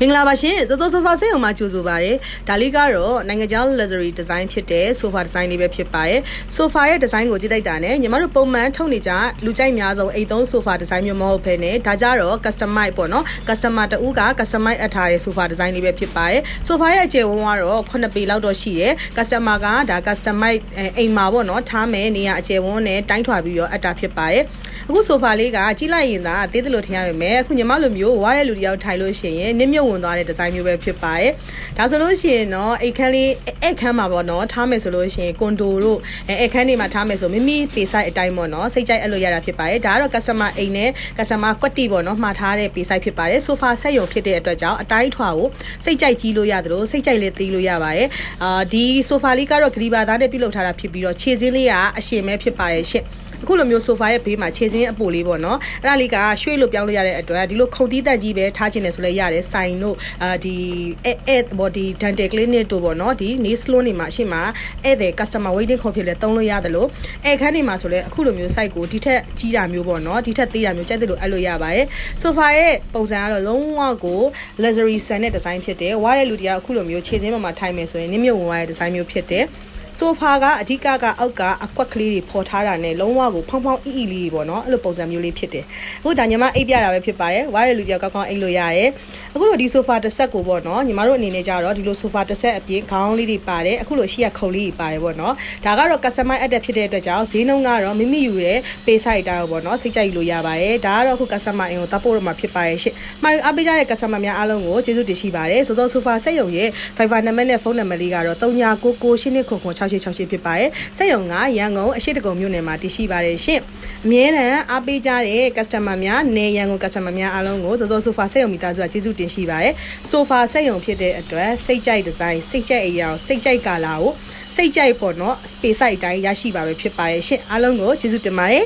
မင်္ဂလာပါရှင်ဇော်ဇော်ဆိုဖာဆေးရုံမှာကြိုဆိုပါရစေဒါလေးကတော့နိုင်ငံခြား luxury design ဖြစ်တဲ့ sofa design လေးပဲဖြစ်ပါတယ် sofa ရဲ့ design ကိုကြည့်လိုက်တာနဲ့ညီမတို့ပုံမှန်ထုတ်နေကြလူကြိုက်များဆုံးအိမ်သုံး sofa design မျိုးမဟုတ်ဘဲနဲ့ဒါကြတော့ customize ပေါ့နော် customer တဦးက customize အပ်ထားတဲ့ sofa design လေးပဲဖြစ်ပါတယ် sofa ရဲ့အကျယ်ဝန်းကတော့9ပေလောက်တော့ရှိတယ် customer ကဒါ customize အိမ်မှာပေါ့နော်ထားမယ်နေရာအကျယ်ဝန်းနဲ့တိုင်းထွာပြီးတော့အပ်တာဖြစ်ပါတယ်အခု sofa လေးကကြည့်လိုက်ရင်သာသေးတယ်လို့ထင်ရပေမဲ့အခုညီမလိုမျိုးဝါတဲ့လူတယောက်ထိုင်လို့ရှိရင်နစ်မြုပ်ဝင်သွားတဲ့ design မျိုးပဲဖြစ်ပါတယ်ဒါဆိုလို့ရှိရင်တော့အိတ်ခမ်းလေးအိတ်ခမ်းမှာပေါ့နော်ထားမယ်ဆိုလို့ရှိရင်ကွန်ဒိုတို့အိတ်ခမ်းတွေမှာထားမယ်ဆိုမိမိပေဆိုင်အတိုင်းပေါ့နော်စိတ်ကြိုက်အဲ့လိုရတာဖြစ်ပါတယ်ဒါကတော့ customer အိမ်နဲ့ customer ကွက်တီပေါ့နော်မှာထားတဲ့ပေဆိုင်ဖြစ်ပါတယ် sofa ဆက်ရုံဖြစ်တဲ့အတွက်ကြောင့်အတိုင်းထွာကိုစိတ်ကြိုက်ကြီးလို့ရတယ်လို့စိတ်ကြိုက်လေးသေးလို့ရပါတယ်ဒီ sofa လေးကတော့ဂရီဘာသားနဲ့ပြုလုပ်ထားတာဖြစ်ပြီးတော့ခြေစင်းလေးကအရှင်ပဲဖြစ်ပါတယ်ရှင့်အခုလိုမျိုး sofa ရဲ့ဘေးမှာခြေစင်းအပိုလေးပေါ့နော်အဲ့ဒါလေးကရွှေ့လို့ပြောင်းလို့ရတဲ့အတွက်ဒီလိုခုံတီးတက်ကြီးပဲထားခြင်းနဲ့ဆိုလဲရတယ်ဆိုင်တို့ဒီbody dental clinic တို့ပေါ့နော်ဒီ nail salon တွေမှာအရှိမဧည့်သည် customer waiting ခေါ်ဖြစ်လဲတုံးလို့ရတယ်လို့အဲ့ခန်းတွေမှာဆိုလဲအခုလိုမျိုး site ကိုဒီထက်ကြီးတာမျိုးပေါ့နော်ဒီထက်သေးတာမျိုးကြိုက်တယ်လို့အဲ့လိုရပါတယ် sofa ရဲ့ပုံစံကတော့လုံးဝကို luxury ဆန်တဲ့ design ဖြစ်တယ်ဝါတဲ့လူတရားအခုလိုမျိုးခြေစင်းပေါ်မှာထိုင်မယ်ဆိုရင်နင်းမြုပ်ဝင်သွားတဲ့ design မျိုးဖြစ်တယ်sofa ကအဓိကအောက်ကအကွက်ကလေးတွေပေါ်ထားတာနဲ့လုံးဝကိုဖောင်းဖောင်းအီအီလေးပေါ့နော်အဲ့လိုပုံစံမျိုးလေးဖြစ်တယ်အခုဒါညီမအိပ်ပြတာပဲဖြစ်ပါတယ်ဝါရလူကြောက်ကောင်းကောင်းအိပ်လို့ရတယ်အခုလိုဒီ sofa တစ်ဆက်ကိုပေါ့နော်ညီမတို့အနေနဲ့ကြတော့ဒီလို sofa တစ်ဆက်အပြင်ခေါင်းလေးတွေပါတယ်အခုလိုရှေ့ကခုံလေးတွေပါတယ်ပေါ့နော်ဒါကတော့ customize အပ်တဲ့ဖြစ်တဲ့အတွက်ကြောင့်ဈေးနှုန်းကတော့မိမိယူတဲ့ pay site တာပေါ့နော်စိတ်ကြိုက်လို့ရပါတယ်ဒါကတော့အခု customer အင်ကိုတပ်ဖို့တော့မှာဖြစ်ပါရဲ့ရှင့်မှာအားပေးကြတဲ့ customer များအားလုံးကိုကျေးဇူးတင်ရှိပါတယ်စောစော sofa ဆက်ရုံရဲ့ Viber နံပါတ်နဲ့ဖုန်းနံပါတ်လေးကတော့39998966ဖြစ်ပါတယ်စက်ရုံကရန်ကုန်အရှိတကုံမြို့နယ်မှာတည်ရှိပါတယ်ရှင်အမြဲတမ်းအားပေးကြတဲ့ customer များနေရန်ကုန် customer များအားလုံးကိုစောစော sofa စက်ရုံမိသားစုကကျေးဇူးတင်ရှိပါတယ် sofa စက်ရုံဖြစ်တဲ့အတွက်စိတ်ကြိုက် design စိတ်ကြိုက်အရာစိတ်ကြိုက်ကာလာကိုစိတ်ကြိုက်ပေါ့နော် space site အတိုင်းရရှိပါပဲဖြစ်ပါရဲ့ရှင်အားလုံးကိုကျေးဇူးတင်ပါတယ်